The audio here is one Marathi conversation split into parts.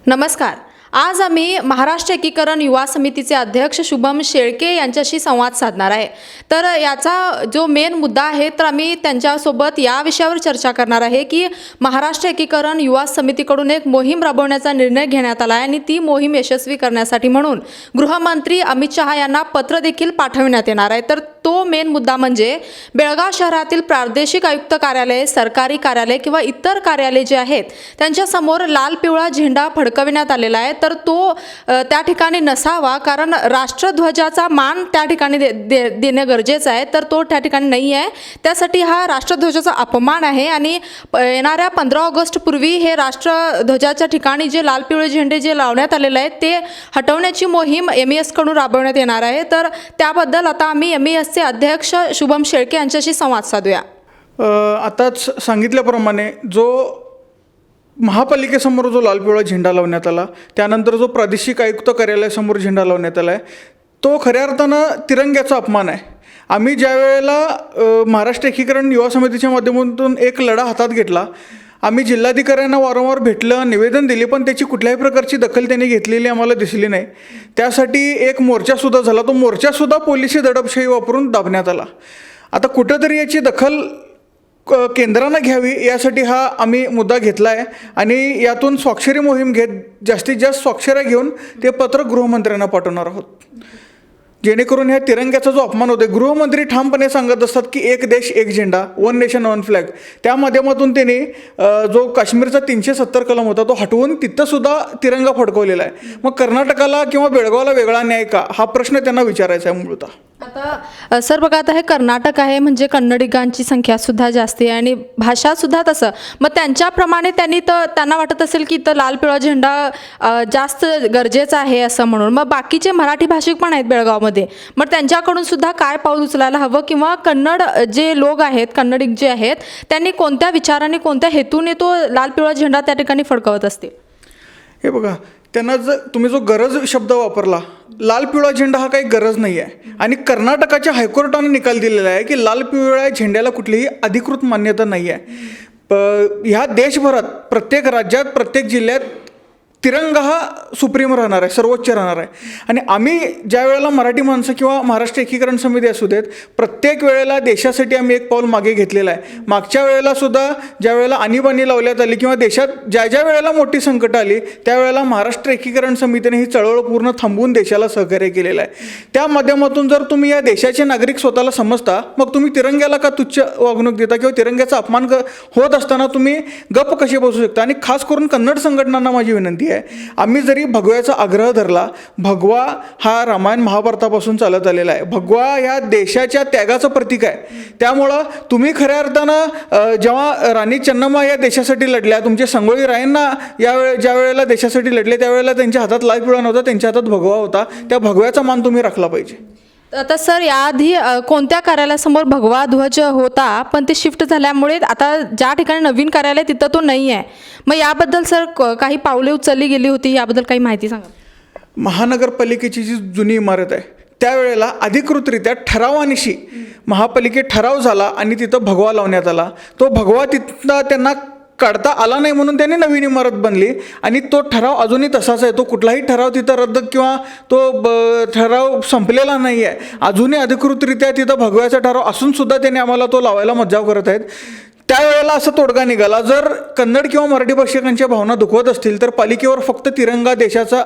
नमस्कार. आज आम्ही महाराष्ट्र एकीकरण युवा समितीचे अध्यक्ष शुभम शेळके यांच्याशी संवाद साधणार आहे. तर याचा जो मेन मुद्दा आहे तर आम्ही त्यांच्यासोबत या विषयावर चर्चा करणार आहे की महाराष्ट्र एकीकरण युवा समितीकडून एक मोहीम राबवण्याचा निर्णय घेण्यात आला आहे आणि ती मोहीम यशस्वी करण्यासाठी म्हणून गृहमंत्री अमित शहा यांना पत्र देखील पाठवण्यात येणार आहे. तर तो मेन मुद्दा म्हणजे बेळगाव शहरातील प्रादेशिक आयुक्त कार्यालय, सरकारी कार्यालय किंवा इतर कार्यालय जे आहेत त्यांच्यासमोर लाल पिवळा झेंडा फडकविण्यात आलेला आहे. तर तो त्या ठिकाणी नसावा, कारण राष्ट्रध्वजाचा मान त्या ठिकाणी देणे गरजेचं आहे. तर तो त्या ठिकाणी नाही आहे. त्यासाठी हा राष्ट्रध्वजाचा अपमान आहे आणि येणाऱ्या 15 ऑगस्ट पूर्वी हे राष्ट्रध्वजाच्या ठिकाणी जे लाल पिवळे झेंडे जे लावण्यात आलेले आहेत ते हटवण्याची मोहीम MES कडून राबवण्यात येणार आहे. तर त्याबद्दल आता आम्ही MESचे अध्यक्ष शुभम शेळके यांच्याशी संवाद साधूया. आताच सांगितल्याप्रमाणे जो महापालिकेसमोर जो लाल पिवळा झेंडा लावण्यात आला, त्यानंतर जो प्रादेशिक आयुक्त कार्यालयासमोर झेंडा लावण्यात आला आहे, तो खऱ्या अर्थानं तिरंग्याचा अपमान आहे. आम्ही ज्या वेळेला महाराष्ट्र एकीकरण युवा समितीच्या माध्यमातून एक लढा हातात घेतला, आम्ही जिल्हाधिकाऱ्यांना वारंवार भेटलं, निवेदन दिले, पण त्याची कुठल्याही प्रकारची दखल त्यांनी घेतलेली आम्हाला दिसली नाही. त्यासाठी एक मोर्चासुद्धा झाला. तो मोर्चासुद्धा पोलिसी दडपशाही वापरून दाबण्यात आला. आता कुठंतरी याची दखल केंद्रानं घ्यावी यासाठी हा आम्ही मुद्दा घेतला आहे आणि यातून स्वाक्षरी मोहीम घेत जास्तीत जास्त स्वाक्षऱ्या घेऊन ते पत्र गृहमंत्र्यांना पाठवणार आहोत, जेणेकरून ह्या तिरंग्याचा जो अपमान होतो, गृहमंत्री ठामपणे सांगत असतात की एक देश एक झेंडा, वन नेशन वन फ्लॅग, त्या माध्यमातून त्यांनी जो काश्मीरचा 370 कलम होता तो हटवून तिथंसुद्धा तिरंगा फडकवलेला आहे. मग कर्नाटकाला किंवा बेळगावला वेगळा न्याय का, हा प्रश्न त्यांना विचारायचा आहे मूळतः. आता सर बघा, आता हे कर्नाटक आहे म्हणजे कन्नडिगांची संख्यासुद्धा जास्त आहे आणि भाषासुद्धा तसं. मग त्यांच्याप्रमाणे त्यांना वाटत असेल की इथं लाल पिवळा झेंडा जास्त गरजेचा आहे असं म्हणून. मग बाकीचे मराठी भाषिक पण आहेत बेळगावमध्ये, मग त्यांच्याकडून सुद्धा काय पाऊल उचलायला हवं, किंवा कन्नड जे लोक आहेत, कन्नडिग जे आहेत, त्यांनी कोणत्या विचाराने कोणत्या हेतूने तो लाल पिवळा झेंडा त्या ठिकाणी फडकवत असतील? हे बघा, त्यांना तुम्ही जो गरज शब्द वापरला, लाल पिवळा झेंडा हा काही गरज नाही आहे. आणि कर्नाटकाच्या हायकोर्टाने निकाल दिलेला आहे की लाल पिवळ्या झेंड्याला कुठलीही अधिकृत मान्यता नाही आहे. ह्या देशभरात प्रत्येक राज्यात प्रत्येक जिल्ह्यात तिरंगा हा सुप्रीम राहणार आहे, सर्वोच्च राहणार आहे. आणि आम्ही ज्या वेळेला मराठी माणसं किंवा महाराष्ट्र एकीकरण समिती असू देत, प्रत्येक वेळेला देशासाठी आम्ही एक पाऊल मागे घेतलेलं आहे. मागच्या वेळेला सुद्धा ज्या वेळेला आणीबाणी लावण्यात आली किंवा देशात ज्या वेळेला मोठी संकट आली त्यावेळेला महाराष्ट्र एकीकरण समितीने ही चळवळ पूर्ण थांबवून देशाला सहकार्य केलेलं आहे. त्या माध्यमातून जर तुम्ही या देशाचे नागरिक स्वतःला समजता, मग तुम्ही तिरंग्याला का तुच्छ वागणूक देता किंवा तिरंग्याचा अपमान होत असताना तुम्ही गप्प कसे बसू शकता? आणि खास करून कन्नड संघटनांना माझी विनंती आहे, आम्ही जरी भगव्याचा आग्रह धरला, भगवा हा रामायण महाभारतापासून चालत आलेला आहे. भगवा ह्या देशाच्या त्यागाचं प्रतीक आहे. त्यामुळं तुम्ही खऱ्या अर्थानं जेव्हा राणी चन्नम्मा या देशासाठी लढल्या, तुमचे संगोळी रायांना ज्या वेळेला देशासाठी लढले त्यावेळेला त्यांच्या हातात लाल पिवळा नव्हता, त्यांच्या हातात भगवा होता. त्या भगव्याचा मान तुम्ही राखला पाहिजे. आता सर, याआधी कोणत्या कार्यालयासमोर भगवा ध्वज होता, पण ते शिफ्ट झाल्यामुळे आता ज्या ठिकाणी नवीन कार्यालय तिथं तो नाही आहे. मग याबद्दल सर काही पावले उचलली गेली होती, याबद्दल काही माहिती सांगा. महानगरपालिकेची जी जुनी इमारत आहे त्यावेळेला अधिकृतरित्या ठरावानिशी महापालिकेत ठराव झाला आणि तिथं भगवा लावण्यात आला. तो भगवा तिथं त्यांना काढता आला नाही म्हणून त्यांनी नवीन इमारत बनली आणि तो ठराव अजूनही तसाच आहे. तो कुठलाही ठराव तिथं रद्द किंवा तो ठराव संपलेला नाही आहे. अजूनही अधिकृतरित्या तिथं भगव्याचा ठराव असूनसुद्धा त्यांनी आम्हाला तो लावायला मज्जाव करत आहेत. त्यावेळेला असा तोडगा निघाला, जर कन्नड किंवा मराठी भाषिकांच्या भावना दुखवत असतील तर पालिकेवर फक्त तिरंगा देशाचा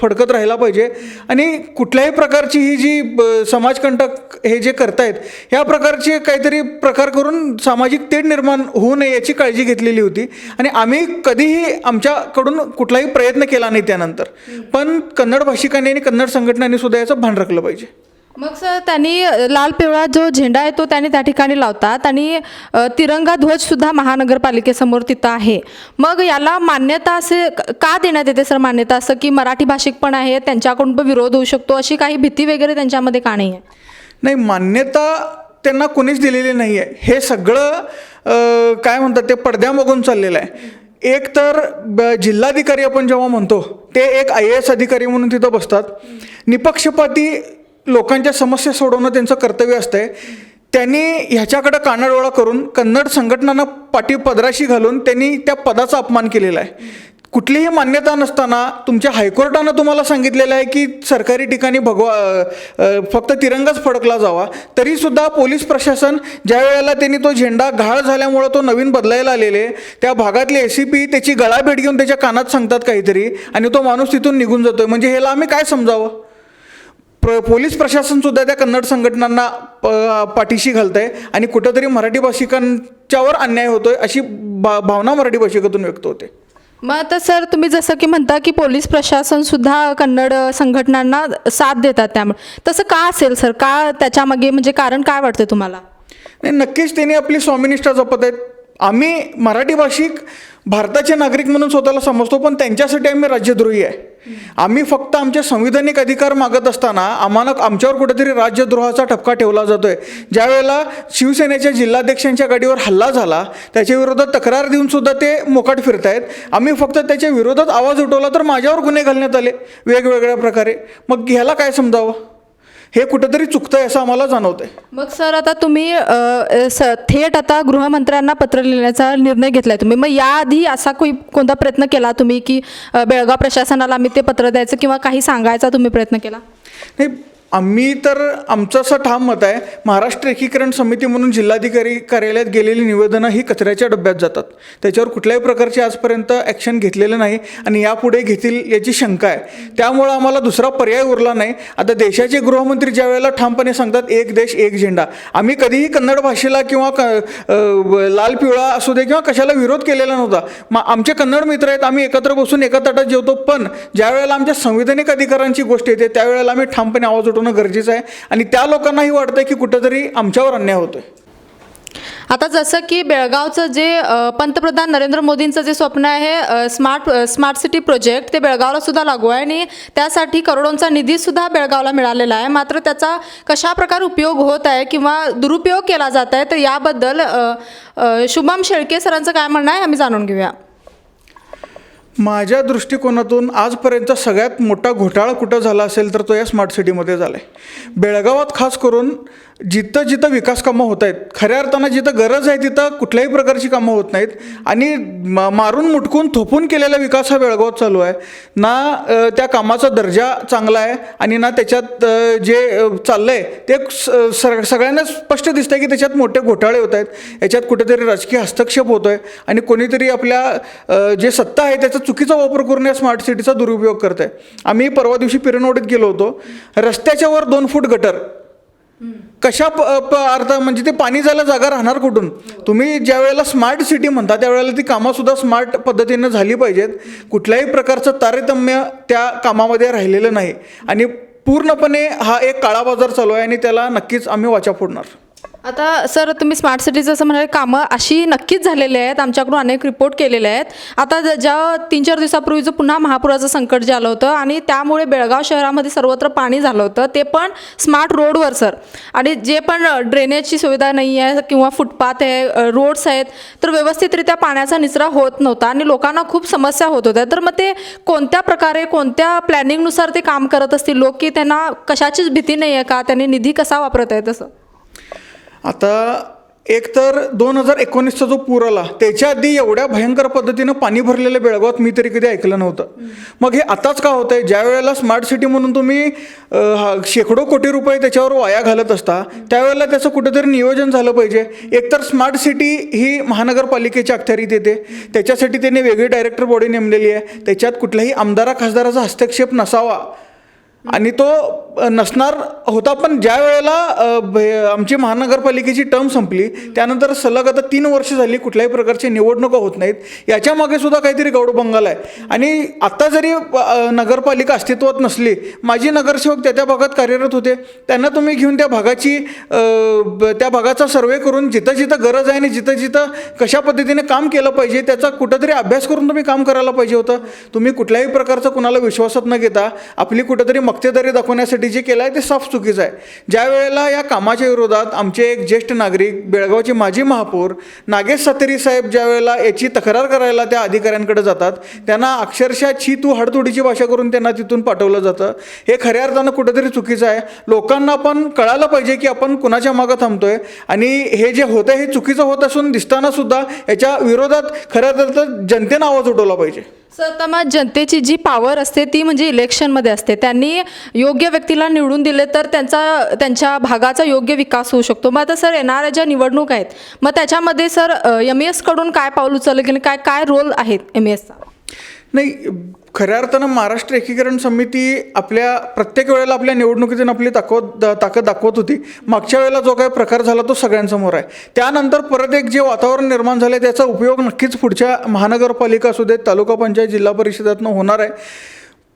फडकत राहिला पाहिजे. आणि कुठल्याही प्रकारची ही जी समाजकंटक हे जे करतायत, ह्या प्रकारचे काहीतरी प्रकार करून सामाजिक तेढ निर्माण होऊ नये याची काळजी घेतलेली होती आणि आम्ही कधीही आमच्याकडून कुठलाही प्रयत्न केला नाही त्यानंतर. पण कन्नड भाषिकांनी आणि कन्नड संघटनांनी सुद्धा याचं भान राखलं पाहिजे. मग सर, त्यांनी लाल पिवळा जो झेंडा आहे तो त्यांनी त्या ठिकाणी लावतात आणि तिरंगा ध्वजसुद्धा महानगरपालिकेसमोर तिथं आहे. मग याला मान्यता असे का देण्यात येते सर, मान्यता असं की मराठी भाषिक पण आहे त्यांच्याकडून पण विरोध होऊ शकतो, अशी काही भीती वगैरे त्यांच्यामध्ये का नाही आहे? नाही, मान्यता त्यांना कोणीच दिलेली नाही आहे. हे सगळं काय म्हणतात ते पडद्यामागून चाललेलं आहे. एक तर जिल्हाधिकारी आपण जेव्हा म्हणतो ते एक IAS अधिकारी म्हणून तिथं बसतात. निपक्षपाती लोकांच्या समस्या सोडवणं त्यांचं कर्तव्य असतंय. त्यांनी ह्याच्याकडे कानाडोळा करून कन्नड संघटनांना पदराशी घालून त्यांनी त्या पदाचा अपमान केलेला आहे. कुठलीही मान्यता नसताना तुमच्या हायकोर्टानं तुम्हाला सांगितलेलं आहे की सरकारी ठिकाणी फक्त तिरंगाच फडकला जावा, तरीसुद्धा पोलीस प्रशासन ज्या वेळेला त्यांनी तो झेंडा घाळ झाल्यामुळं तो नवीन बदलायला आलेले त्या भागातले ACP त्याची गळाभेट घेऊन त्याच्या कानात सांगतात काहीतरी आणि तो माणूस तिथून निघून जातोय. म्हणजे ह्याला आम्ही काय समजावं? पोलीस प्रशासनसुद्धा त्या कन्नड संघटनांना पाठीशी घालत आहे आणि कुठंतरी मराठी भाषिकांच्यावर अन्याय होतोय अशी भावना मराठी भाषिकातून व्यक्त होते. मग आता सर तुम्ही जसं की म्हणता की पोलीस प्रशासनसुद्धा कन्नड संघटनांना साथ देतात, त्यामुळे तसं का असेल सर? का त्याच्यामागे म्हणजे कारण काय वाटतं तुम्हाला? नाही, नक्कीच त्यांनी आपली स्वामिनिष्ठा जपत आहेत. आम्ही मराठी भाषिक भारताचे नागरिक म्हणून स्वतःला समजतो, पण त्यांच्यासाठी आम्ही राज्यद्रोही आहे. आम्ही फक्त आमचे संविधानिक अधिकार मागत असताना आमच्यावर कुठेतरी राज्यद्रोहाचा ठपका ठेवला जातोय. ज्या वेळेला शिवसेनेच्या जिल्हाध्यक्षांच्या गाडीवर हल्ला झाला त्याच्या विरोधात तक्रार देऊन सुद्धा ते मोकाट फिरतायत. आम्ही फक्त त्याच्या विरोधात आवाज उठवला तर माझ्यावर गुन्हे घालण्यात आले वेगवेगळ्या प्रकारे. मग ह्याला काय समजावं? हे कुठंतरी चुकतंय असं आम्हाला जाणवतंय. मग सर आता तुम्ही थेट आता गृहमंत्र्यांना पत्र लिहिण्याचा निर्णय घेतलाय तुम्ही. मग याआधी असा कोणता प्रयत्न केला तुम्ही की बेळगाव प्रशासनाला आम्ही ते पत्र द्यायचं किंवा काही सांगायचा तुम्ही प्रयत्न केला? नाही, आम्ही तर आमचं असं ठाम मत आहे, महाराष्ट्र एकीकरण समिती म्हणून जिल्हाधिकारी कार्यालयात गेलेली निवेदनं ही कचऱ्याच्या डब्यात जातात. त्याच्यावर कुठल्याही प्रकारची आजपर्यंत ॲक्शन घेतलेलं नाही आणि यापुढे घेतील याची शंका आहे. त्यामुळं आम्हाला दुसरा पर्याय उरला नाही. आता देशाचे गृहमंत्री ज्या वेळेला ठामपणे सांगतात एक देश एक झेंडा, आम्ही कधीही कन्नड भाषेला किंवा लाल पिवळा असू दे किंवा कशाला विरोध केलेला नव्हता. आमचे कन्नड मित्र आहेत, आम्ही एकत्र बसून एका ताटात जेवतो, पण ज्या वेळेला आमच्या संविधानिक अधिकारांची गोष्ट येते त्यावेळेला आम्ही ठामपणे आवाज उठवणं गरजेचं आहे आणि त्या लोकांनाही वाटतंय की कुठंतरी आमच्यावर अन्याय होतोय. आता जसं की बेळगावचं जे पंतप्रधान नरेंद्र मोदींचं जे स्वप्न आहे स्मार्ट सिटी प्रोजेक्ट, ते बेळगावला सुद्धा लागू आहे आणि त्यासाठी करोडोंचा निधीसुद्धा बेळगावला मिळालेला आहे. मात्र त्याचा कशाप्रकारे उपयोग होत आहे किंवा दुरुपयोग केला जात आहे, तर याबद्दल शुभम शेळके सरांचं काय म्हणणं आहे आम्ही जाणून घेऊया. माझ्या दृष्टिकोनातून आजपर्यंत सगळ्यात मोठा घोटाळा कुठं झाला असेल तर तो या स्मार्ट सिटीमध्ये झाला आहे. बेळगावात खास करून जिथं जिथं विकास कामं होत आहेत, खऱ्या अर्थानं जिथं गरज आहे तिथं कुठल्याही प्रकारची कामं होत नाहीत आणि मारून मुटकून थोपून केलेला विकास हा बेळगावात चालू आहे. ना त्या कामाचा दर्जा चांगला आहे आणि ना त्याच्यात जे चाललं आहे ते सगळ्यांना स्पष्ट दिसतं आहे की त्याच्यात मोठे घोटाळे होत आहेत. याच्यात कुठेतरी राजकीय हस्तक्षेप होतो आहे आणि कोणीतरी आपल्या जे सत्ता आहे त्याचा चुकीचा वापर करून या स्मार्ट सिटीचा दुरुपयोग करत आहे. आम्ही परवा दिवशी पिरनवाडीत गेलो होतो. रस्त्याच्या वर 2 फूट गटर कशा अर्थ म्हणजे ते पाणी जायला जागा राहणार कुठून? तुम्ही ज्या वेळेला स्मार्ट सिटी म्हणता त्यावेळेला ती कामंसुद्धा स्मार्ट पद्धतीनं झाली पाहिजेत. कुठल्याही प्रकारचं तारतम्य त्या कामामध्ये राहिलेलं नाही आणि पूर्णपणे हा एक काळा बाजार चालू आहे आणि त्याला नक्कीच आम्ही वाचा फोडणार. आता सर तुम्ही स्मार्ट सिटीचं असं म्हणाले कामं अशी नक्कीच झालेली आहेत, आमच्याकडून अनेक रिपोर्ट केलेले आहेत. आता ज्या 3-4 दिवसापूर्वीचं पुन्हा महापुराचं संकट जे आलं होतं आणि त्यामुळे बेळगाव शहरामध्ये सर्वत्र पाणी झालं होतं, ते पण स्मार्ट रोडवर सर. आणि जे पण ड्रेनेजची सुविधा नाही आहे किंवा फुटपाथ आहे, रोड्स आहेत, तर व्यवस्थितरित्या पाण्याचा निचरा होत नव्हता आणि लोकांना खूप समस्या होत होत्या. तर मग ते कोणत्या प्रकारे कोणत्या प्लॅनिंगनुसार ते काम करत असतील लोक, की त्यांना कशाचीच भीती नाही आहे का? त्यांनी निधी कसा वापरत आहे तसं? आता एकतर 2019चा जो पूर आला त्याच्या आधी एवढ्या भयंकर पद्धतीनं पाणी भरलेलं बेळगावात मी तरी कधी ऐकलं नव्हतं. मग हे आताच का होतं आहे? ज्या वेळेला स्मार्ट सिटी म्हणून तुम्ही शेकडो कोटी रुपये त्याच्यावर वाया घालत असता त्यावेळेला त्याचं कुठेतरी नियोजन झालं पाहिजे. एकतर स्मार्ट सिटी ही महानगरपालिकेच्या अखत्यारीत येते, त्याच्यासाठी त्यांनी वेगळी डायरेक्टर बॉडी नेमलेली आहे. त्याच्यात कुठल्याही आमदारा खासदाराचा हस्तक्षेप नसावा आणि तो नसणार होता. पण ज्या वेळेला आमची महानगरपालिकेची टर्म संपली त्यानंतर सलग आता 3 वर्ष झाली कुठल्याही प्रकारची निवडणुका होत नाहीत. याच्या मागे सुद्धा काहीतरी गौडबंगाल आहे. आणि आता जरी नगरपालिका अस्तित्वात नसली, माझी नगरसेवक त्या भागात कार्यरत होते, त्यांना तुम्ही घेऊन त्या भागाचा सर्वे करून जिथं जिथं गरज आहे आणि जिथं जिथं कशा पद्धतीने काम केलं पाहिजे त्याचा कुठंतरी अभ्यास करून तुम्ही काम करायला पाहिजे होतं. तुम्ही कुठल्याही प्रकारचं कुणाला विश्वासात न घेता आपली कुठंतरी मक्तेदारी दाखवण्यासाठी जनतेसाठी जे केलं आहे ते साफ चुकीचं आहे. ज्या वेळेला या कामाच्या विरोधात आमचे एक ज्येष्ठ नागरिक बेळगावचे माजी महापौर नागेश सातेरी साहेब ज्या वेळेला याची तक्रार करायला त्या अधिकाऱ्यांकडे जातात, त्यांना अक्षरशः छी तू हडतोडीची भाषा करून त्यांना तिथून पाठवलं जातं. हे खऱ्या अर्थानं कुठेतरी चुकीचं आहे. लोकांना पण कळायला पाहिजे की आपण कुणाच्या मागं थांबतोय आणि हे जे होतं हे चुकीचं होत असून दिसताना सुद्धा याच्या विरोधात खऱ्या अर्थानं जनतेनं आवाज उठवला पाहिजे. सर, तर मग जनतेची जी पॉवर असते ती म्हणजे इलेक्शनमध्ये असते. त्यांनी योग्य व्यक्तीला निवडून दिले तर त्यांच्या भागाचा योग्य विकास होऊ शकतो. मग आता सर येणाऱ्या ज्या निवडणूक आहेत मग त्याच्यामध्ये सर MES कडून काय पाऊल उचललं गेलं, काय रोल आहे MESचा? नाही, खऱ्या अर्थानं महाराष्ट्र एकीकरण समिती आपल्या प्रत्येक वेळेला आपल्या निवडणुकीतून आपली ताकद दाखवत होती. मागच्या वेळेला जो काही प्रकार झाला तो सगळ्यांसमोर आहे. त्यानंतर परत एक जे वातावरण निर्माण झालं त्याचा उपयोग नक्कीच पुढच्या महानगरपालिका असू देत, तालुका पंचायत, जिल्हा परिषदातनं होणार आहे.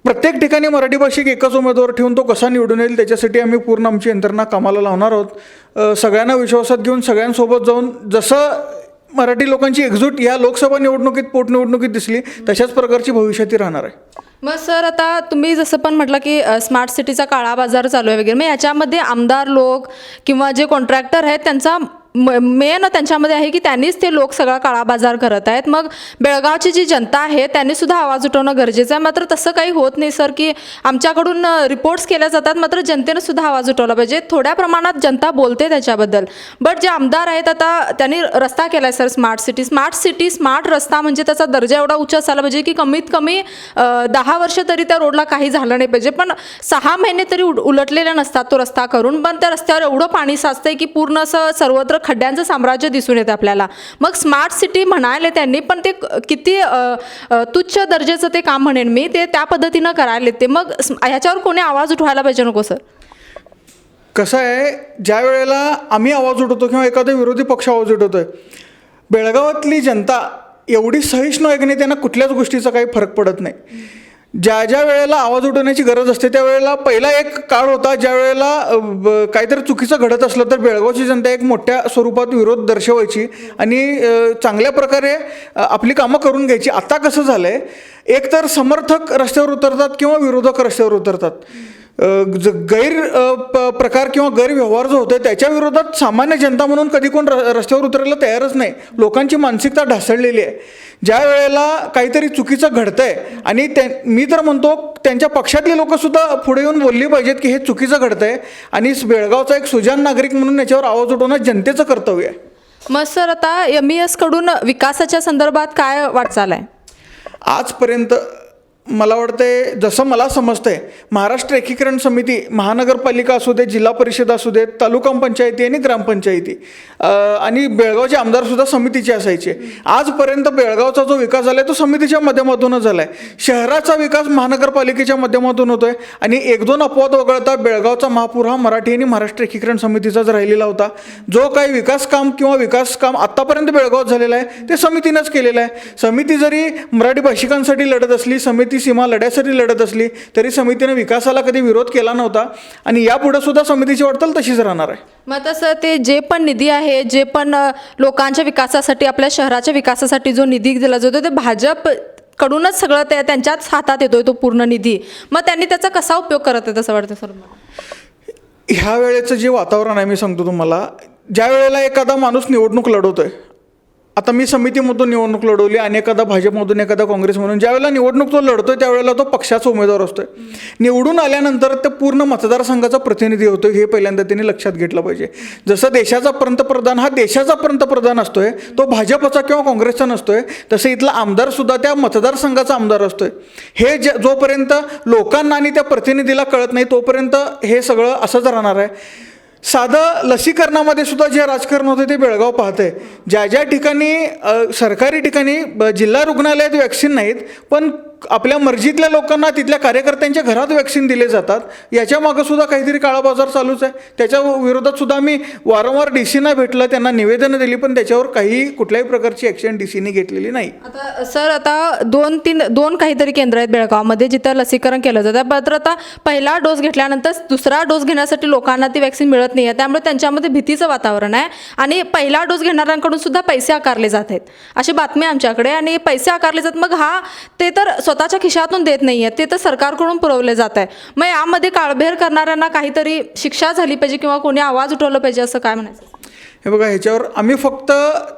प्रत्येक ठिकाणी मराठी भाषिक एकच उमेदवार ठेवून तो कसा निवडून येईल त्याच्यासाठी आम्ही पूर्ण आमची यंत्रणा कामाला लावणार आहोत. सगळ्यांना विश्वासात घेऊन सगळ्यांसोबत जाऊन जसं मराठी लोकांची एकजूट या लोकसभा निवडणुकीत पोटनिवडणुकीत दिसली तशाच प्रकारची भविष्याती राहणार आहे. मग सर आता तुम्ही जसं पण म्हटलं की स्मार्ट सिटीचा काळा बाजार चालू आहे वगैरे, मग याच्यामध्ये आमदार लोक किंवा जे कॉन्ट्रॅक्टर आहेत त्यांचा मेन त्यांच्यामध्ये आहे की त्यांनीच ते लोक सगळा काळा बाजार करत आहेत. मग बेळगावची जी जनता आहे त्यांनी सुद्धा आवाज उठवणं गरजेचं आहे. मात्र तसं काही होत नाही सर, की आमच्याकडून रिपोर्ट्स केल्या जातात मात्र जनतेनं सुद्धा आवाज उठवला पाहिजे. थोड्या प्रमाणात जनता बोलते त्याच्याबद्दल, बट जे आमदार आहेत आता त्यांनी रस्ता केला आहे सर स्मार्ट रस्ता म्हणजे त्याचा दर्जा एवढा उच्च असायला पाहिजे की कमीत कमी 10 वर्ष तरी त्या रोडला काही झालं नाही पाहिजे. पण 6 महिने तरी उलटलेले नसतात तो रस्ता करून, पण त्या रस्त्यावर एवढं पाणी साचतंय की पूर्ण असं सर्वत्र खड्ड्यांचं साम्राज्य दिसून येतं आपल्याला. मग स्मार्ट सिटी म्हणाले त्यांनी, पण ते किती तुच्छ दर्जाचं ते काम म्हणेन मी, ते त्या पद्धतीनं करायला ते. मग ह्याच्यावर कोणी आवाज उठवायला पाहिजे नको सर? कसं आहे, ज्या वेळेला आम्ही आवाज उठवतो किंवा एखादा विरोधी पक्ष आवाज उठवतोय, बेळगावातली जनता एवढी सहिष्णू आहे की नाही, त्यांना कुठल्याच गोष्टीचा काही फरक पडत नाही. ज्या वेळेला आवाज उठवण्याची गरज असते त्यावेळेला पहिला एक काळ होता ज्या वेळेला काहीतरी चुकीचं घडत असलं तर बेळगावची जनता एक मोठ्या स्वरूपात विरोध दर्शवायची आणि चांगल्या प्रकारे आपली कामं करून घ्यायची. आता कसं झालं आहे, एकतर समर्थक रस्त्यावर उतरतात किंवा विरोधक रस्त्यावर उतरतात. प्रकार किंवा गैरव्यवहार जो होतो त्याच्या विरोधात सामान्य जनता म्हणून कधी कोण रस्त्यावर उतरायला तयारच नाही. लोकांची मानसिकता ढासळलेली आहे. ज्या वेळेला काहीतरी चुकीचं घडतंय आणि मी तर म्हणतो त्यांच्या पक्षातली लोकंसुद्धा पुढे येऊन बोलली पाहिजेत की हे चुकीचं घडतंय आणि बेळगावचा एक सुजाण नागरिक म्हणून याच्यावर आवाज उठवणं जनतेचं कर्तव्य आहे. मग सर आता MES कडून विकासाच्या संदर्भात काय वाटचाल आहे? आजपर्यंत मला वाटतंय, जसं मला समजतंय, महाराष्ट्र एकीकरण समिती महानगरपालिका असू देत, जिल्हा परिषद असू देत, तालुका पंचायती आणि ग्रामपंचायती आणि बेळगावचे आमदारसुद्धा समितीचे असायचे. आजपर्यंत बेळगावचा जो विकास झाला आहे तो समितीच्या माध्यमातूनच झाला आहे. शहराचा विकास महानगरपालिकेच्या माध्यमातून होतो आहे आणि 1-2 अपवाद वगळता बेळगावचा महापूर हा मराठी आणि महाराष्ट्र एकीकरण समितीचाच राहिलेला होता. जो काही विकास काम आत्तापर्यंत बेळगावात झालेलं आहे ते समितीनंच केलेलं आहे. समिती जरी मराठी भाषिकांसाठी लढत असली, समिती सीमा लढ्यासाठी लढत असली तरी समितीने विकासाला कधी विरोध केला नव्हता आणि यापुढे सुद्धा समितीची वाटचाल तशीच राहणार आहे. मग तसं ते जे पण निधी आहे, जे पण लोकांच्या विकासासाठी, आपल्या शहराच्या विकासासाठी जो निधी दिला जातो ते भाजप कडूनच सगळं ते त्यांच्याच हातात येतोय तो पूर्ण निधी. मग त्यांनी त्याचा कसा उपयोग करत आहे असं वाटतं सर? ह्या वेळेचं जे वातावरण आहे मी सांगतो तुम्हाला, ज्या वेळेला एखादा माणूस निवडणूक लढवतोय, आता मी समितीमधून निवडणूक लढवली आणि एखादा भाजपमधून एखादा काँग्रेसमधून ज्यावेळेला निवडणूक तो लढतोय त्यावेळेला तो पक्षाचा उमेदवार असतोय. निवडून आल्यानंतर ते पूर्ण मतदारसंघाचा प्रतिनिधी होतो हे पहिल्यांदा त्यांनी लक्षात घेतलं पाहिजे. जसं देशाचा पंतप्रधान हा देशाचा पंतप्रधान असतोय, तो भाजपचा किंवा काँग्रेसचा नसतोय, तसं इथला आमदारसुद्धा त्या मतदारसंघाचा आमदार असतोय. हे जोपर्यंत लोकांना आणि त्या प्रतिनिधीला कळत नाही तोपर्यंत हे सगळं असंच राहणार आहे. साधं लसीकरणामध्ये सुद्धा जे राजकारण होते ते बेळगाव पाहतंय. ज्या ठिकाणी सरकारी ठिकाणी जिल्हा रुग्णालयात वॅक्सिन नाहीत पण आपल्या मर्जीतल्या लोकांना तिथल्या कार्यकर्त्यांच्या घरात वॅक्सिन दिले जातात, याच्या मागं सुद्धा काहीतरी काळा बाजार चालूच आहे. त्याच्या विरोधात सुद्धा आम्ही वारंवार DCना भेटलं, त्यांना निवेदनं दिली, पण त्याच्यावर कुठल्याही प्रकारची ॲक्शन DCने घेतलेली नाही. आता सर आता 2 काहीतरी केंद्र आहेत बेळगावमध्ये जिथं लसीकरण केलं जातं, मात्र आता पहिला डोस घेतल्यानंतर दुसरा डोस घेण्यासाठी लोकांना ती वॅक्सिन मिळत नाही आहे. त्यामुळे त्यांच्यामध्ये भीतीचं वातावरण आहे आणि पहिला डोस घेणाऱ्यांकडून सुद्धा पैसे आकारले जात आहेत अशी बातमी आमच्याकडे, आणि पैसे आकारले जात. मग ते तर स्वतःच्या खिशातून देत नाही आहे, ते तर सरकारकडून पुरवले जात आहे. मग यामध्ये काळबेर करणाऱ्यांना काहीतरी शिक्षा झाली पाहिजे किंवा कोणी आवाज उठवला पाहिजे, असं काय म्हणायचं? हे बघा, ह्याच्यावर आम्ही फक्त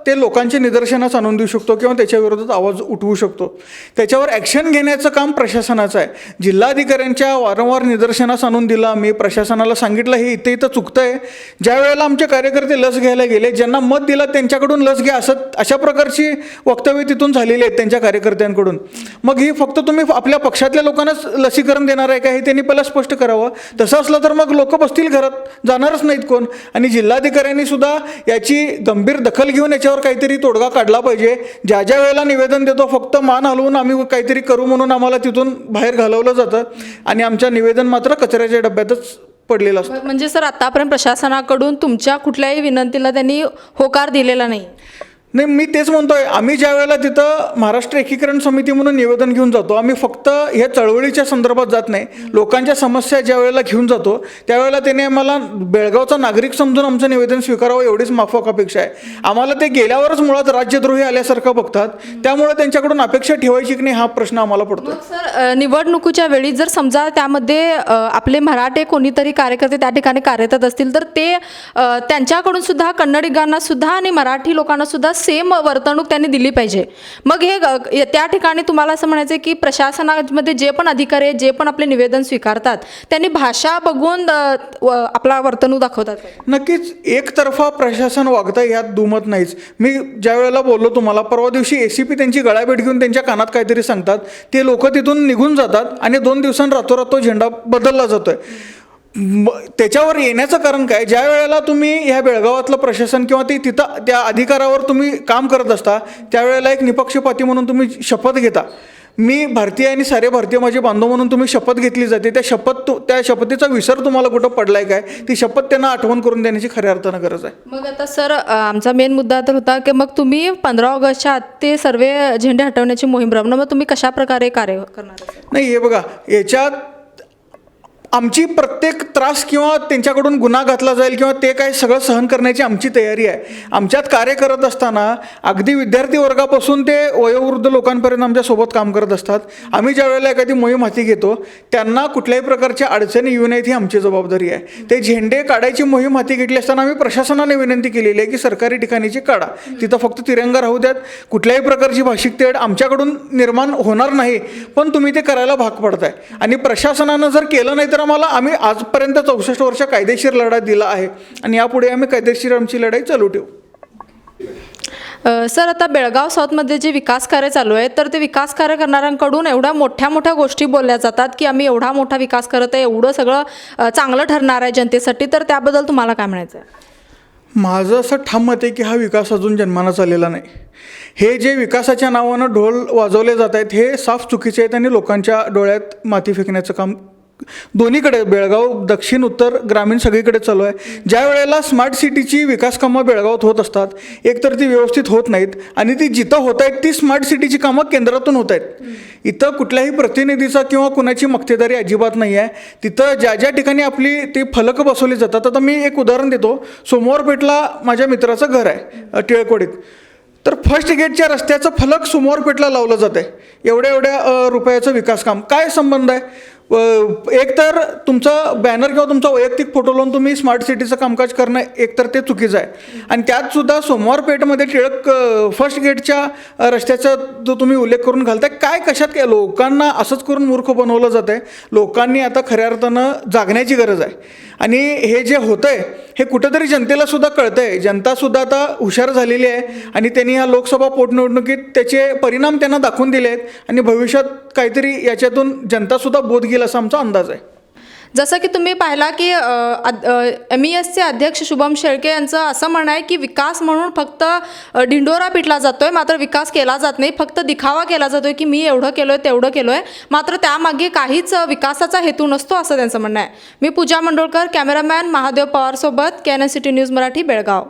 ते लोकांच्या निदर्शनास आणून देऊ शकतो किंवा त्याच्या विरोधात आवाज उठवू शकतो. त्याच्यावर ॲक्शन घेण्याचं काम प्रशासनाचं आहे. जिल्हाधिकाऱ्यांच्या वारंवार निदर्शनास आणून दिलं आम्ही, प्रशासनाला सांगितलं हे इथं चुकतं आहे. ज्या वेळेला आमचे कार्यकर्ते लस घ्यायला गेले, ज्यांना मत दिलं त्यांच्याकडून लस घ्या अशा प्रकारची वक्तव्य तिथून झालेली आहेत त्यांच्या कार्यकर्त्यांकडून. मग ही फक्त तुम्ही आपल्या पक्षातल्या लोकांनाच लसीकरण देणार आहे का, हे त्यांनी पहिला स्पष्ट करावं. तसं असलं तर मग लोक बसतील घरात, जाणारच नाहीत कोण. आणि जिल्हाधिकाऱ्यांनी सुद्धा याची गंभीर दखल घेऊन याच्यावर काहीतरी तोडगा काढला पाहिजे. ज्या ज्या वेळेला निवेदन देतो फक्त मान हलवून आम्ही काहीतरी करू म्हणून आम्हाला तिथून बाहेर घालवलं जातं आणि आमच्या निवेदन मात्र कचऱ्याच्या डब्यातच पडलेलं असतं. म्हणजे सर, आतापर्यंत प्रशासनाकडून तुमच्या कुठल्याही विनंतीला त्यांनी होकार दिलेला नाही? नाही, मी तेच म्हणतोय. आम्ही ज्या वेळेला तिथं महाराष्ट्र एकीकरण समिती म्हणून निवेदन घेऊन जातो, आम्ही फक्त ह्या चळवळीच्या संदर्भात जात नाही, लोकांच्या समस्या ज्या वेळेला घेऊन जातो त्यावेळेला त्याने आम्हाला बेळगावचा नागरिक समजून आमचं निवेदन स्वीकारावं एवढीच माफक अपेक्षा आहे. आम्हाला ते गेल्यावरच मुळात राज्यद्रोही आल्यासारखं बघतात, त्यामुळे त्यांच्याकडून अपेक्षा ठेवायची की नाही हा प्रश्न आम्हाला पडतो. सर, निवडणुकीच्या वेळी जर समजा त्यामध्ये आपले मराठे कोणीतरी कार्यकर्ते त्या ठिकाणी कार्यरत असतील तर ते त्यांच्याकडून सुद्धा कन्नडिगांना सुद्धा आणि मराठी लोकांना सुद्धा सेम वर्तणूक त्यांनी दिली पाहिजे. मग हे त्या ठिकाणी तुम्हाला असं म्हणायचं की प्रशासनामध्ये जे पण अधिकारी आहेत, जे पण आपले निवेदन स्वीकारतात, त्यांनी भाषा बघून आपला वर्तणूक दाखवतात? नक्कीच एकतर्फा प्रशासन वागतं यात दुमत नाहीच. मी ज्या वेळेला बोललो तुम्हाला, परवा दिवशी ACP त्यांची गळाभेट घेऊन त्यांच्या कानात काहीतरी सांगतात, ते लोक तिथून निघून जातात आणि 2 दिवसांनी रातोरात तो झेंडा बदलला जातोय. त्याच्यावर येण्याचं कारण काय? ज्या वेळेला तुम्ही ह्या बेळगावातलं प्रशासन किंवा ते तिथं त्या अधिकारावर तुम्ही काम करत असता त्यावेळेला एक निपक्षपाती म्हणून तुम्ही शपथ घेता. मी भारतीय आणि सारे भारतीय माझे बांधव म्हणून तुम्ही शपथ घेतली जाते. त्या शपथेचा विसर तुम्हाला कुठं पडलाय काय? ती शपथ त्यांना आठवण करून देण्याची खऱ्या अर्थानं गरज आहे. मग आता सर, आमचा मेन मुद्दा तर होता की मग तुम्ही 15 ऑगस्टच्या आत ते सर्व झेंडे हटवण्याची मोहीम राबवणार, मग तुम्ही कशा प्रकारे कार्य करणार? नाही, हे बघा, याच्यात आमची प्रत्येक त्रास किंवा त्यांच्याकडून गुन्हा घातला जाईल किंवा ते काय सगळं सहन करण्याची आमची तयारी आहे. आमच्यात कार्य करत असताना अगदी विद्यार्थी वर्गापासून ते वयोवृद्ध लोकांपर्यंत आमच्यासोबत काम करत असतात. आम्ही ज्या वेळेला एखादी मोहीम हाती घेतो त्यांना कुठल्याही प्रकारच्या अडचणी येऊ नयेत ही आमची जबाबदारी आहे. ते झेंडे काढायची मोहीम हाती घेतली असताना आम्ही प्रशासनाने विनंती केलेली आहे की सरकारी ठिकाणीची काढा, तिथं फक्त तिरंगा राहू द्यात, कुठल्याही प्रकारची भाषिक तेढ आमच्याकडून निर्माण होणार नाही, पण तुम्ही ते करायला भाग पडताय. आणि प्रशासनानं जर केलं नाही तर आम्ही आजपर्यंत 64 वर्ष कायदेशीर लढा दिला आहे आणि यापुढे आम्ही कायदेशीर आमची लढाई चालू ठेवू. सर, आता बेळगाव साऊथमध्ये जे विकास कार्य चालू आहे तर ते विकास कार्य करणाऱ्यांकडून एवढ्या मोठ्या मोठ्या गोष्टी बोलल्या जातात की आम्ही एवढा मोठा विकास करत आहे, एवढं सगळं चांगलं ठरणार आहे जनतेसाठी, तर त्याबद्दल तुम्हाला काय म्हणायचं आहे? माझं असं ठाम मत आहे की हा विकास अजून जन्माला आलेला नाही. हे जे विकासाच्या नावानं ढोल वाजवले जात आहेत हे साफ चुकीचे आहेत आणि लोकांच्या डोळ्यात माती फेकण्याचं काम दोन्हीकडे, बेळगाव, दक्षिण, उत्तर, ग्रामीण सगळीकडे चालू आहे. ज्या वेळेला स्मार्ट सिटीची विकास कामं बेळगावात होत असतात, एकतर ती व्यवस्थित होत नाहीत आणि ती जिथं होत आहेत ती स्मार्ट सिटीची कामं केंद्रातून होत आहेत. इथं कुठल्याही प्रतिनिधीचा किंवा कुणाची मक्तेदारी अजिबात नाही आहे. तिथं ज्या ज्या ठिकाणी आपली ती फलक बसवली जातात, आता मी एक उदाहरण देतो. सोमवारपेठला माझ्या मित्राचं घर आहे टिळकवाडीत, तर फर्स्ट गेटच्या रस्त्याचं फलक सोमवारपेठला लावलं जातं आहे. एवढ्या रुपयाचं विकास काम. काय संबंध आहे? एकतर तुमचं बॅनर किंवा तुमचा वैयक्तिक फोटो लावून तुम्ही स्मार्ट सिटीचं कामकाज करणं एकतर ते चुकीचं आहे आणि त्यातसुद्धा सोमवारपेठमध्ये टिळक फर्स्ट गेटच्या रस्त्याचा जो तुम्ही उल्लेख करून घालताय, काय कशात काय? लोकांना असंच करून मूर्ख बनवलं जातं आहे. लोकांनी आता खऱ्या अर्थानं जागण्याची गरज आहे आणि हे जे होतं आहे हे कुठंतरी जनतेला सुद्धा कळतं आहे. जनतासुद्धा आता हुशार झालेली आहे आणि त्यांनी ह्या लोकसभा पोटनिवडणुकीत त्याचे परिणाम त्यांना दाखवून दिले आहेत आणि भविष्यात काहीतरी याच्यातून जनतासुद्धा बोध घेईल असा आमचा अंदाज आहे. जसं की तुम्ही पाहिला की MESचे अध्यक्ष शुभम शेळके यांचं असं म्हणणं आहे की विकास म्हणून फक्त ढिंडोरा पिटला जातोय, मात्र विकास केला जात नाही, फक्त दिखावा केला जातोय की मी एवढं केलोय तेवढं केलोय, मात्र त्यामागे काहीच विकासाचा हेतू नसतो असं त्यांचं म्हणणं आहे. मी पूजा मंडोळकर, कॅमेरामॅन महादेव पवारसोबत KNN city news Marathi, Belgaum.